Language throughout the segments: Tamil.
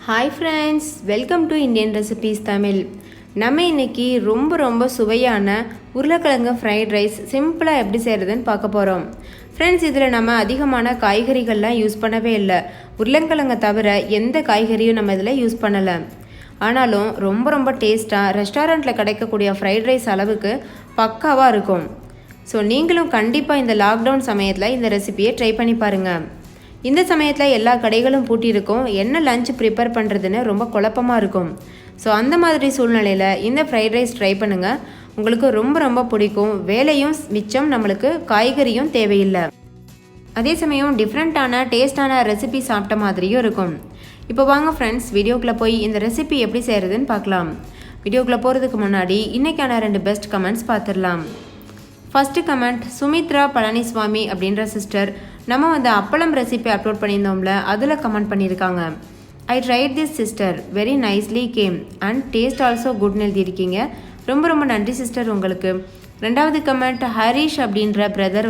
Hi friends, welcome to Indian recipes Tamil. நம்ம இன்றைக்கி ரொம்ப சுவையான உருளைக்கிழங்கு ஃப்ரைட் ரைஸ் சிம்பிளாக எப்படி செய்கிறதுன்னு பார்க்க போகிறோம். ஃப்ரெண்ட்ஸ், இதில் நம்ம அதிகமான காய்கறிகள்லாம் யூஸ் பண்ணவே இல்லை. உருளைக்கிழங்கை தவிர எந்த காய்கறியும் நம்ம இதில் யூஸ் பண்ணலை. ஆனாலும் ரொம்ப டேஸ்ட்டாக ரெஸ்டாரண்ட்டில் கிடைக்கக்கூடிய ஃப்ரைட் ரைஸ் அளவுக்கு பக்காவாக இருக்கும். ஸோ நீங்களும் கண்டிப்பாக இந்த லாக்டவுன் சமயத்தில் இந்த ரெசிபியை ட்ரை பண்ணி பாருங்கள். இந்த சமயத்தில் எல்லா கடைகளும் பூட்டியிருக்கும். என்ன லஞ்ச் ப்ரிப்பேர் பண்ணுறதுன்னு ரொம்ப குழப்பமாக இருக்கும். ஸோ அந்த மாதிரி சூழ்நிலையில் இந்த ஃப்ரைட் ரைஸ் ட்ரை பண்ணுங்கள். உங்களுக்கு ரொம்ப பிடிக்கும். வேலையும் மிச்சம், நம்மளுக்கு காய்கறியும் தேவையில்லை. அதே சமயம் டிஃப்ரெண்ட்டான டேஸ்டான ரெசிபி சாப்பிட்ட மாதிரியும் இருக்கும். இப்போ வாங்க ஃப்ரெண்ட்ஸ், வீடியோக்குள்ளே போய் இந்த ரெசிபி எப்படி செய்கிறதுன்னு பார்க்கலாம். வீடியோக்குள்ளே போகிறதுக்கு முன்னாடி இன்றைக்கான 2 பெஸ்ட் கமெண்ட்ஸ் பார்த்துடலாம். ஃபஸ்ட்டு கமெண்ட் சுமித்ரா பழனிஸ்வாமி அப்படின்ற சிஸ்டர். நம்ம அப்பளம் ரெசிபி அப்லோட் பண்ணியிருந்தோம்ல, அதில் கமெண்ட் பண்ணியிருக்காங்க. I tried this sister, very nicely came and taste also குட்னு எழுதியிருக்கீங்க. ரொம்ப நன்றி சிஸ்டர் உங்களுக்கு. 2வது கமெண்ட் ஹரிஷ் அப்படின்ற பிரதர்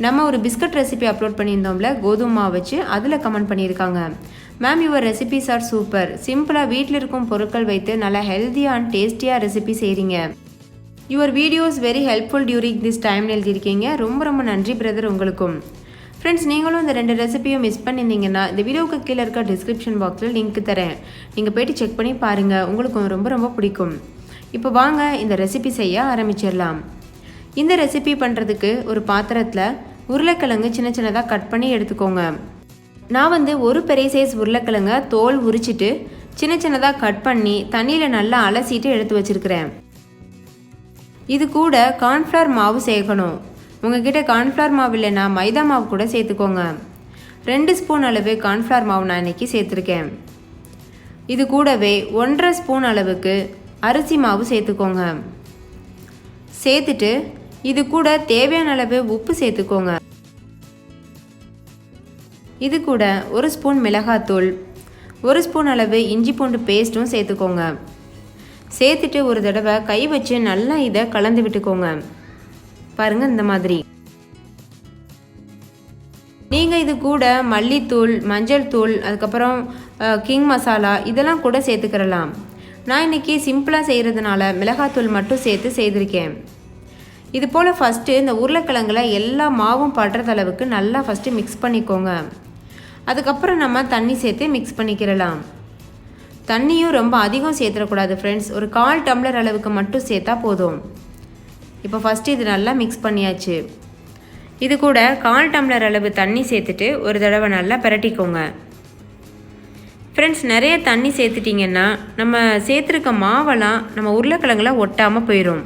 நம்ம ஒரு பிஸ்கட் ரெசிபி அப்லோட் பண்ணியிருந்தோம்ல கோதுமை மாவு வச்சு, அதில் கமெண்ட் பண்ணியிருக்காங்க. Ma'am, your recipes are super. சிம்பிளாக வீட்டில் இருக்கும் பொருட்கள் வைத்து நல்லா ஹெல்த்தியாக அண்ட் டேஸ்டியாக ரெசிபி செய்கிறீங்க. Your videos very helpful during this டைம்னு எழுதியிருக்கீங்க. ரொம்ப நன்றி பிரதர் உங்களுக்கும். ஃப்ரெண்ட்ஸ், நீங்களும் இந்த 2 ரெசிபியும் மிஸ் பண்ணியிருந்தீங்கன்னா இந்த வீடியோவுக்கு கீழே இருக்க டிஸ்கிரிப்ஷன் பாக்ஸில் லிங்க் தரேன். நீங்கள் போய்ட்டு செக் பண்ணி பாருங்கள், உங்களுக்கும் ரொம்ப பிடிக்கும். இப்போ வாங்க இந்த ரெசிபி செய்ய ஆரம்பிச்சிடலாம். இந்த ரெசிபி பண்ணுறதுக்கு ஒரு பாத்திரத்தில் உருளைக்கிழங்கு சின்னதாக கட் பண்ணி எடுத்துக்கோங்க. நான் ஒரு பெரிய சைஸ் உருளைக்கிழங்கை தோல் உரிச்சிட்டு சின்னதாக கட் பண்ணி தண்ணியில் நல்லா அலசிட்டு எடுத்து வச்சுருக்கிறேன். இது கூட கார்ன்ஃப்ளவர் மாவு சேர்க்கணும். உங்ககிட்ட கார்ன்ஃப்ளவர் மாவு இல்லைன்னா மைதா மாவு கூட சேர்த்துக்கோங்க. 2 ஸ்பூன் அளவு கார்ன்ஃப்ளவர் மாவு நான் இன்றைக்கி சேர்த்துருக்கேன். இது கூடவே 1.5 ஸ்பூன் அளவுக்கு அரிசி மாவு சேர்த்துக்கோங்க. சேர்த்துட்டு இது கூட தேவையான அளவு உப்பு சேர்த்துக்கோங்க. இது கூட 1 ஸ்பூன் மிளகாத்தூள், 1 ஸ்பூன் அளவு இஞ்சி பூண்டு பேஸ்ட்டும் சேர்த்துக்கோங்க. சேர்த்துட்டு ஒரு தடவை கை வச்சு நல்லா இதை கலந்து விட்டுக்கோங்க. பாருங்கள், இந்த மாதிரி. நீங்கள் இது கூட மல்லித்தூள், மஞ்சள் தூள், அதுக்கப்புறம் கிங் மசாலா இதெல்லாம் கூட சேர்த்துக்கிறலாம். நான் இன்றைக்கி சிம்பிளாக செய்கிறதுனால மிளகாத்தூள் மட்டும் சேர்த்து செய்திருக்கேன். இது போல் ஃபஸ்ட்டு இந்த உருளைக்கிழங்குல எல்லா மாவும் படுறது அளவுக்கு நல்லா ஃபஸ்ட்டு மிக்ஸ் பண்ணிக்கோங்க. அதுக்கப்புறம் நம்ம தண்ணி சேர்த்து மிக்ஸ் பண்ணிக்கிறலாம். தண்ணியும் ரொம்ப அதிகம் சேர்த்துடக்கூடாது ஃப்ரெண்ட்ஸ். ஒரு 1/4 டம்ளர் அளவுக்கு மட்டும் சேர்த்தா போதும். இப்போ ஃபஸ்ட்டு இது நல்லா மிக்ஸ் பண்ணியாச்சு. இது கூட 1/4 டம்ளர் அளவு தண்ணி சேர்த்துட்டு ஒரு தடவை நல்லா பிரட்டிக்கோங்க. ஃப்ரெண்ட்ஸ், நிறைய தண்ணி சேர்த்துட்டிங்கன்னா நம்ம சேர்த்துருக்க மாவெல்லாம் நம்ம உருளைக்கிழங்குல ஒட்டாமல் போயிடும்.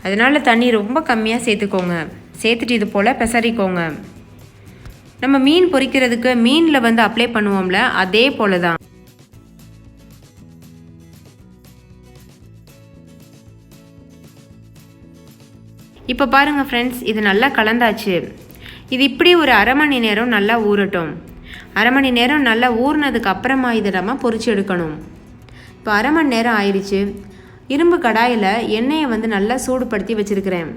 அதனால் தண்ணி ரொம்ப கம்மியாக சேர்த்துக்கோங்க. சேர்த்துட்டு இது போல் பெசரிக்கோங்க. நம்ம மீன் பொரிக்கிறதுக்கு மீனில் அப்ளை பண்ணுவோம்ல, அதே போல் தான். இப்போ பாருங்கள் ஃப்ரெண்ட்ஸ், இது நல்லா கலந்தாச்சு. இது இப்படி ஒரு 1/2 மணி நேரம் நல்லா ஊறட்டும். 1/2 மணி நேரம் நல்லா ஊறினதுக்கு அப்புறமா இதை நம்ம பொரிச்சு எடுக்கணும். இப்போ 1/2 மணி நேரம் ஆயிடுச்சு. இரும்பு கடாயில் எண்ணெயை நல்லா சூடுபடுத்தி வச்சுருக்கிறேன்.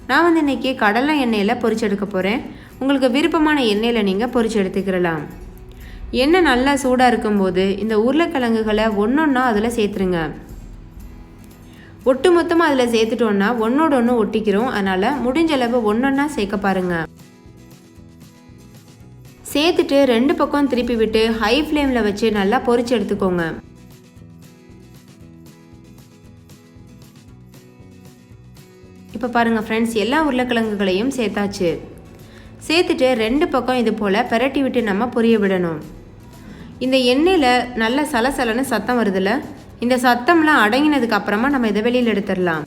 நான் இன்றைக்கி கடலை எண்ணெயில் பொரிச்சு எடுக்க போகிறேன். உங்களுக்கு விருப்பமான எண்ணெயில் நீங்கள் பொரிச்சு எடுத்துக்கிறலாம். எண்ணெய் நல்லா சூடாக இருக்கும்போது இந்த உருளைக்கிழங்குகளை ஒன்றொன்னா அதில் சேர்த்துருங்க. ஒட்டு மொத்தமாக அதில் சேர்த்துட்டோன்னா ஒன்றோட ஒன்று ஒட்டிக்கிறோம். அதனால் முடிஞ்ச அளவு ஒன்றொன்னா சேர்க்க பாருங்கள். சேர்த்துட்டு 2 பக்கம் திருப்பி விட்டு ஹை ஃப்ளேமில் வச்சு நல்லா பொரிச்சு எடுத்துக்கோங்க. இப்போ பாருங்கள் ஃப்ரெண்ட்ஸ், எல்லா உருளைக்கிழங்குகளையும் சேர்த்தாச்சு. சேர்த்துட்டு 2 பக்கம் இது போல் பிரட்டி விட்டு நம்ம பொரிய விடணும். இந்த எண்ணெயில் நல்ல சலசலன்னு சத்தம் வருதுல்ல, இந்த சத்தம்லாம் அடங்கினதுக்கு அப்புறமா நம்ம இதை வெளியில் எடுத்துடலாம்.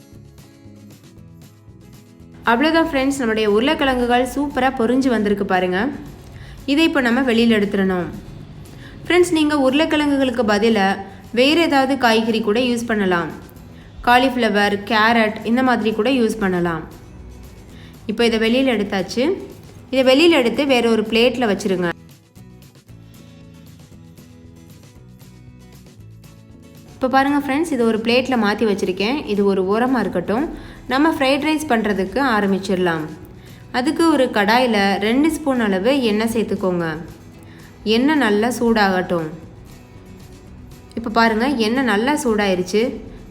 அவ்வளோதான் ஃப்ரெண்ட்ஸ், நம்முடைய உருளைக்கிழங்குகள் சூப்பராக பொரிஞ்சு வந்திருக்கு பாருங்கள். இதை இப்போ நம்ம வெளியில் எடுத்துடணும். ஃப்ரெண்ட்ஸ், நீங்கள் உருளைக்கிழங்குகளுக்கு பதிலாக வேறு ஏதாவது காய்கறி கூட யூஸ் பண்ணலாம். காலிஃப்ளவர், கேரட் இந்த மாதிரி கூட யூஸ் பண்ணலாம். இப்போ இதை வெளியில் எடுத்தாச்சு. இதை வெளியில் எடுத்து வேறு ஒரு பிளேட்டில் வச்சுருங்க. இப்போ பாருங்கள் ஃப்ரெண்ட்ஸ், இது ஒரு பிளேட்டில் மாற்றி வச்சுருக்கேன். இது ஒரு ஓரமாக இருக்கட்டும். நம்ம ஃப்ரைட் ரைஸ் பண்ணுறதுக்கு ஆரம்பிச்சிடலாம். அதுக்கு ஒரு கடாயில் 2 ஸ்பூன் அளவு எண்ணெய் சேர்த்துக்கோங்க. எண்ணெய் நல்லா சூடாகட்டும். இப்போ பாருங்கள் எண்ணெய் நல்லா சூடாயிருச்சு.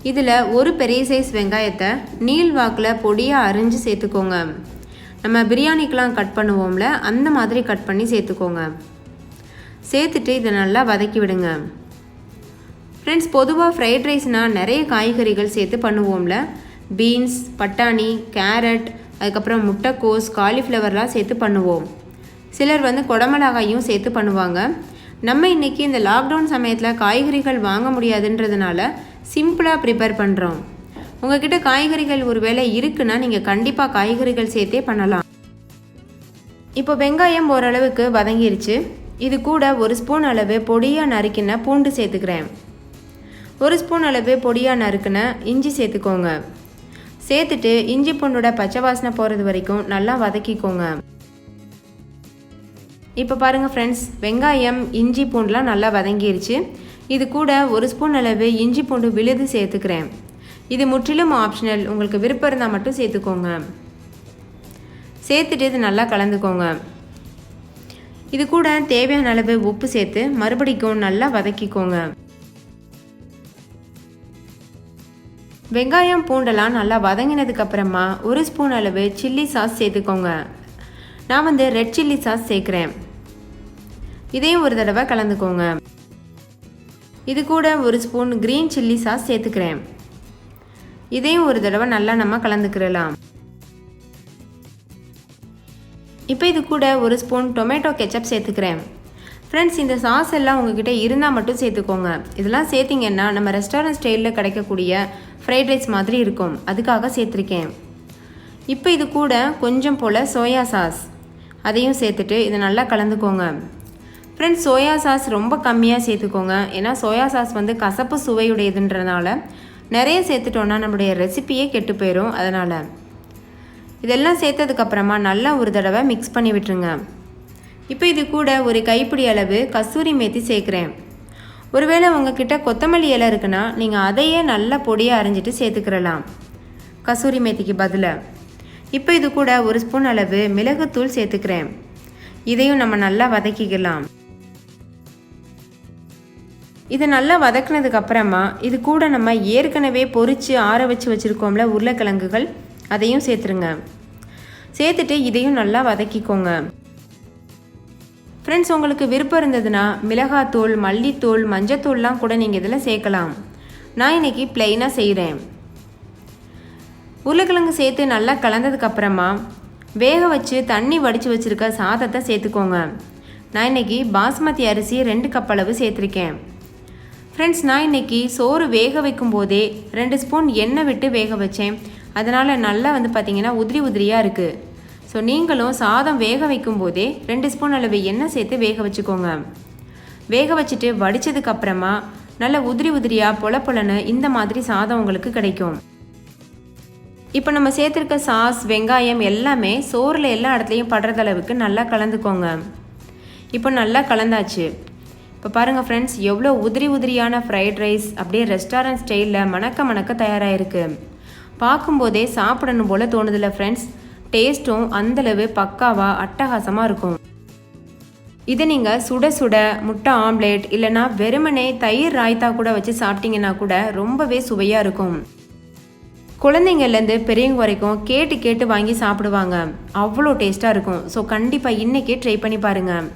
இதில் ஒரு பெரிய சைஸ் வெங்காயத்தை நீள் வாக்கில் பொடியாக அரிஞ்சு சேர்த்துக்கோங்க. நம்ம பிரியாணிக்கெலாம் கட் பண்ணுவோம்ல, அந்த மாதிரி கட் பண்ணி சேர்த்துக்கோங்க. சேர்த்துட்டு இதை நல்லா வதக்கி விடுங்க. ஃப்ரெண்ட்ஸ், பொதுவாக ஃப்ரைட் ரைஸ்னால் நிறைய காய்கறிகள் சேர்த்து பண்ணுவோம்ல. பீன்ஸ், பட்டாணி, கேரட், அதுக்கப்புறம் முட்டைக்கோஸ், காலிஃப்ளவர்லாம் சேர்த்து பண்ணுவோம். சிலர் குடமிளகாயும் சேர்த்து பண்ணுவாங்க. நம்ம இன்றைக்கி இந்த லாக்டவுன் சமயத்தில் காய்கறிகள் வாங்க முடியாதுன்றதுனால சிம்பிளாக ப்ரிப்பேர் பண்ணுறோம். உங்கள்கிட்ட காய்கறிகள் ஒரு வேளை இருக்குன்னா நீங்கள் கண்டிப்பாக காய்கறிகள் சேர்த்தே பண்ணலாம். இப்போ வெங்காயம் ஓரளவுக்கு வதங்கிருச்சு. இது கூட 1 ஸ்பூன் அளவு பொடியாக நறுக்கின பூண்டு சேர்த்துக்கிறேன். 1 ஸ்பூன் அளவு பொடியாக நறுக்கின இஞ்சி சேர்த்துக்கோங்க. சேர்த்துட்டு இஞ்சி பூண்டோட பச்சை வாசனை போகிறது வரைக்கும் நல்லா வதக்கிக்கோங்க. இப்போ பாருங்கள் ஃப்ரெண்ட்ஸ், வெங்காயம் இஞ்சி பூண்டுலாம் நல்லா வதங்கிருச்சு. இது கூட 1 ஸ்பூன் அளவு இஞ்சி பூண்டு விழுது சேர்த்துக்கிறேன். இது முற்றிலும் ஆப்ஷனல், உங்களுக்கு விருப்பம் இருந்தால் மட்டும் சேர்த்துக்கோங்க. சேர்த்துட்டு இது நல்லா கலந்துக்கோங்க. இது கூட தேவையான அளவு உப்பு சேர்த்து மறுபடிக்கும் நல்லா வதக்கிக்கோங்க. வெங்காயம் பூண்டெல்லாம் நல்லா வதங்கினதுக்கு அப்புறமா 1 ஸ்பூன் அளவு சில்லி சாஸ் சேர்த்துக்கோங்க. நான் ரெட் சில்லி சாஸ் சேர்க்குறேன். இதையும் ஒரு தடவை கலந்துக்கோங்க. இது கூட 1 ஸ்பூன் க்ரீன் சில்லி சாஸ் சேர்த்துக்கிறேன். இதையும் ஒரு தடவை நல்லா நம்ம கலந்துக்கிறலாம். இப்போ இது கூட 1 ஸ்பூன் டொமேட்டோ கெச்சப் சேர்த்துக்கிறேன். ஃப்ரெண்ட்ஸ், இந்த சாஸ் எல்லாம் உங்ககிட்ட இருந்தால் மட்டும் சேர்த்துக்கோங்க. இதெல்லாம் சேர்த்திங்கன்னா நம்ம ரெஸ்டாரண்ட் ஸ்டைலில் கிடைக்கக்கூடிய ஃப்ரைட் ரைஸ் மாதிரி இருக்கும், அதுக்காக சேர்த்துருக்கேன். இப்போ இது கூட கொஞ்சம் போல் சோயா சாஸ், அதையும் சேர்த்துட்டு இதை நல்லா கலந்துக்கோங்க. ஃப்ரெண்ட்ஸ், சோயா சாஸ் ரொம்ப கம்மியாக சேர்த்துக்கோங்க. ஏன்னா சோயா சாஸ் கசப்பு சுவையுடையதுன்றனால நிறைய சேர்த்துட்டோன்னா நம்மளுடைய ரெசிபியே கெட்டு போயிடும். அதனால் இதெல்லாம் சேர்த்ததுக்கப்புறமா நல்லா ஒரு தடவை மிக்ஸ் பண்ணி விட்டுருங்க. இப்போ இது கூட ஒரு கைப்பிடி அளவு கஸ்தூரி மேத்தி சேர்க்குறேன். ஒருவேளை உங்ககிட்ட கொத்தமல்லி இலை இருக்குன்னா நீங்கள் அதையே நல்லா பொடியாக அரைஞ்சிட்டு சேர்த்துக்கிறலாம் கஸ்தூரி மேத்திக்கு பதிலாக. இப்போ இது கூட 1 ஸ்பூன் அளவு மிளகுத்தூள் சேர்த்துக்கிறேன். இதையும் நம்ம நல்லா வதக்கிக்கலாம். இதை நல்லா வதக்கினதுக்கு அப்புறமா இது கூட நம்ம ஏற்கனவே பொரித்து ஆற வச்சு வச்சுருக்கோம்ல உருளைக்கிழங்குகள், அதையும் சேர்த்துருங்க. சேர்த்துட்டு இதையும் நல்லா வதக்கிக்கோங்க. ஃப்ரெண்ட்ஸ், உங்களுக்கு விருப்பம் இருந்ததுன்னா மிளகாத்தூள், மல்லித்தூள், மஞ்சத்தூள்லாம் கூட நீங்கள் இதில் சேர்க்கலாம். நான் இன்றைக்கி ப்ளெயினாக செய்கிறேன். உருளைக்கிழங்கு சேர்த்து நல்லா கலந்ததுக்கப்புறமா வேக வச்சு தண்ணி வடித்து வச்சுருக்க சாதத்தை சேர்த்துக்கோங்க. நான் இன்றைக்கி பாஸ்மதி அரிசி 2 கப் அளவு சேர்த்துருக்கேன். ஃப்ரெண்ட்ஸ், நான் இன்றைக்கி சோறு வேக வைக்கும் போதே 2 ஸ்பூன் எண்ணெய் விட்டு வேக வச்சேன். அதனால் நல்லா பார்த்திங்கன்னா உதிரி உதிரியாக இருக்குது. ஸோ நீங்களும் சாதம் வேக வைக்கும் போதே 2 ஸ்பூன் அளவு எண்ணெய் சேர்த்து வேக வச்சுக்கோங்க. வேக வச்சுட்டு வடித்ததுக்கப்புறமா நல்லா உதிரி உதிரியாக பொலன்னு இந்த மாதிரி சாதம் உங்களுக்கு கிடைக்கும். இப்போ நம்ம சேர்த்துருக்க சாஸ், வெங்காயம் எல்லாமே சோறில் எல்லா இடத்துலையும் படுறது அளவுக்கு நல்லா கலந்துக்கோங்க. இப்போ நல்லா கலந்தாச்சு. இப்போ பாருங்கள் ஃப்ரெண்ட்ஸ், எவ்வளோ உதிரி உதிரியான ஃப்ரைட் ரைஸ் அப்படியே ரெஸ்டாரண்ட் ஸ்டைலில் மணக்க தயாராகிருக்கு. பார்க்கும்போதே சாப்பிடணும் போல் தோணுதில்ல ஃப்ரெண்ட்ஸ். டேஸ்ட்டும் அந்தளவு பக்காவாக அட்டகாசமாக இருக்கும். இதை நீங்கள் சுட சுட முட்டை ஆம்லேட் இல்லைனா வெறுமனே தயிர் ராய்த்தா கூட வச்சு சாப்பிட்டீங்கன்னா கூட ரொம்பவே சுவையாக இருக்கும். குழந்தைங்கள்லேருந்து பெரியவங்க வரைக்கும் கேட்டு வாங்கி சாப்பிடுவாங்க. அவ்வளோ டேஸ்ட்டாக இருக்கும். ஸோ கண்டிப்பாக இன்றைக்கே ட்ரை பண்ணி பாருங்கள்.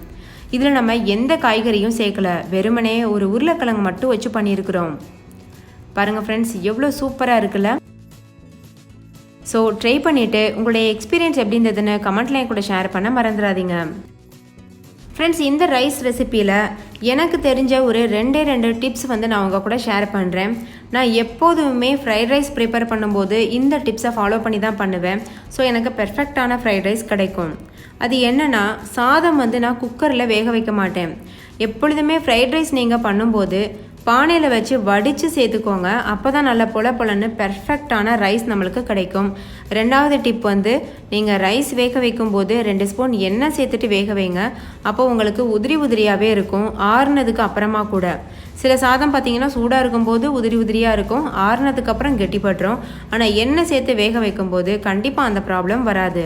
இதில் நம்ம எந்த காய்கறியும் சேர்க்கல, வெறுமனே ஒரு உருளைக்கிழங்கு மட்டும் வச்சு பண்ணியிருக்கிறோம். பாருங்கள் ஃப்ரெண்ட்ஸ், எவ்வளோ சூப்பராக இருக்குல்ல. ஸோ ட்ரை பண்ணிவிட்டு உங்களுடைய எக்ஸ்பீரியன்ஸ் எப்படி இருந்ததுன்னு கமெண்ட்லையும் கூட ஷேர் பண்ண மறந்துடாதீங்க. ஃப்ரெண்ட்ஸ், இந்த ரைஸ் ரெசிப்பியில் எனக்கு தெரிஞ்ச ஒரு 2 டிப்ஸ் நான் உங்கள் கூட ஷேர் பண்ணுறேன். நான் எப்போதுமே ஃப்ரைட் ரைஸ் ப்ரிப்பேர் பண்ணும்போது இந்த டிப்ஸை ஃபாலோ பண்ணி தான் பண்ணுவேன். ஸோ எனக்கு பெர்ஃபெக்டான ஃப்ரைட் ரைஸ் கிடைக்கும். அது என்னென்னா, சாதம் நான் குக்கரில் வேக வைக்க மாட்டேன். எப்பொழுதுமே ஃப்ரைட் ரைஸ் நீங்கள் பண்ணும்போது பானையில் வச்சு வடித்து சேர்த்துக்கோங்க. அப்போ தான் நல்லா பொலன்னு பெர்ஃபெக்டான ரைஸ் நம்மளுக்கு கிடைக்கும். 2வது டிப் நீங்கள் ரைஸ் வேக வைக்கும்போது 2 ஸ்பூன் எண்ணெய் சேர்த்துட்டு வேக வைங்க. அப்போ உங்களுக்கு உதிரி உதிரியாகவே இருக்கும். ஆறுனதுக்கு அப்புறமா கூட சில சாதம் பார்த்திங்கன்னா சூடாக இருக்கும்போது உதிரி உதிரியாக இருக்கும், ஆறுனதுக்கு அப்புறம் கெட்டிப்பட்டுரும். ஆனால் எண்ணெய் சேர்த்து வேக வைக்கும்போது கண்டிப்பாக அந்த ப்ராப்ளம் வராது.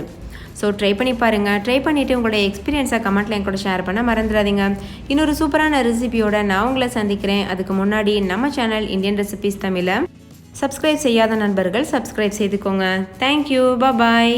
ஸோ ட்ரை பண்ணி பாருங்கள். ட்ரை பண்ணிவிட்டு உங்களோட எக்ஸ்பீரியன்ஸை கமெண்ட்டில் என் கூட ஷேர் பண்ண மறந்துடாதீங்க. இன்னொரு சூப்பரான ரெசிபியோட நான் உங்களை சந்திக்கிறேன். அதுக்கு முன்னாடி நம்ம சேனல் இந்தியன் ரெசிபீஸ் தமிழை சப்ஸ்கிரைப் செய்யாத நண்பர்கள் சப்ஸ்கிரைப் செய்துக்கோங்க. தேங்க்யூ. பாய்.